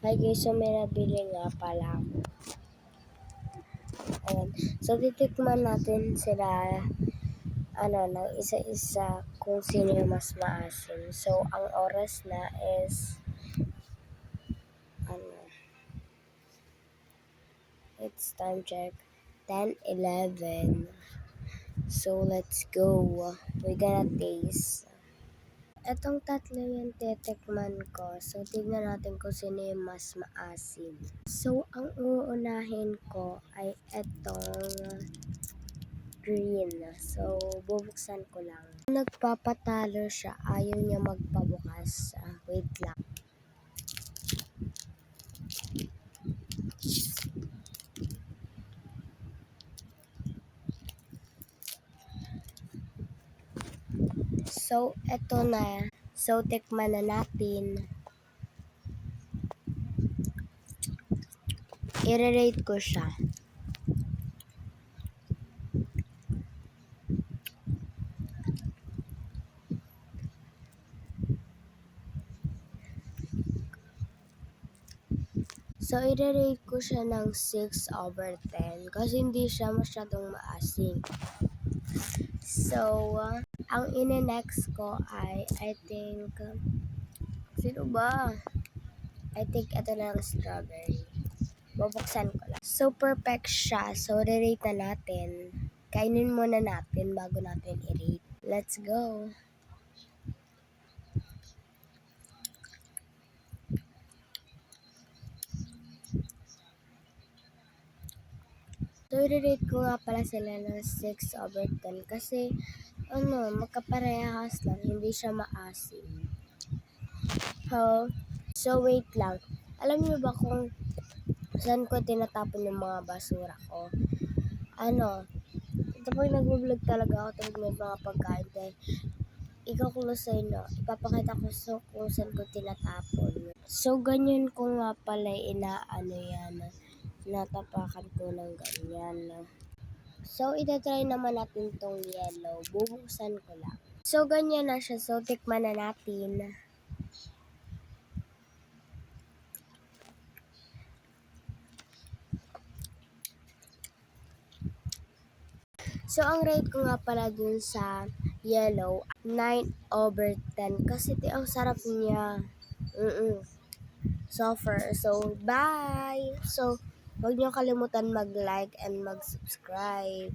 Hi guys, so may nabili nga pala ako. Ayan. So titikman natin sila ng isa-isa kung sino yung mas maasim. So ang oras na is it's time check 10:11. So let's go. We're gonna taste. Etong tatlo yung titikman ko. So, tignan natin kung sino yung mas maasim. So, ang uunahin ko ay etong green. So, bubuksan ko lang. Nagpapatalo siya. Ayaw niya magpabukas. Wait lang. So, eto na. So, tikman na natin. I-rate ko siya. So, i-rate ko siya ng 6/10 kasi hindi siya masyadong maasim. So, ang ine-next ko ay, I think, sino ba? I think ito lang strawberry. Bubuksan ko lang. So, perfect siya. So, re-rate na natin. Kainin muna natin bago natin i-rate. Let's go! So, i-rate ko nga pala sila ng 6/10 kasi, magkaparehas lang. Hindi siya maasim. So, wait lang. Alam niyo ba kung saan ko tinatapon yung mga basura ko? Kapag nag-vlog talaga ako tapos may mga pagkain tayo, ipapakita ko kung saan ko tinatapon. So, ganyan ko nga pala natapakan ko ng ganyan. So, itatry naman natin tong yellow. Bubuksan ko lang. So, ganyan na siya. So, tikman na natin. So, ang rate ko nga pala dun sa yellow, 9/10. Kasi ang sarap niya. Suffer. So, bye! So, huwag niyo kalimutan mag-like and mag-subscribe.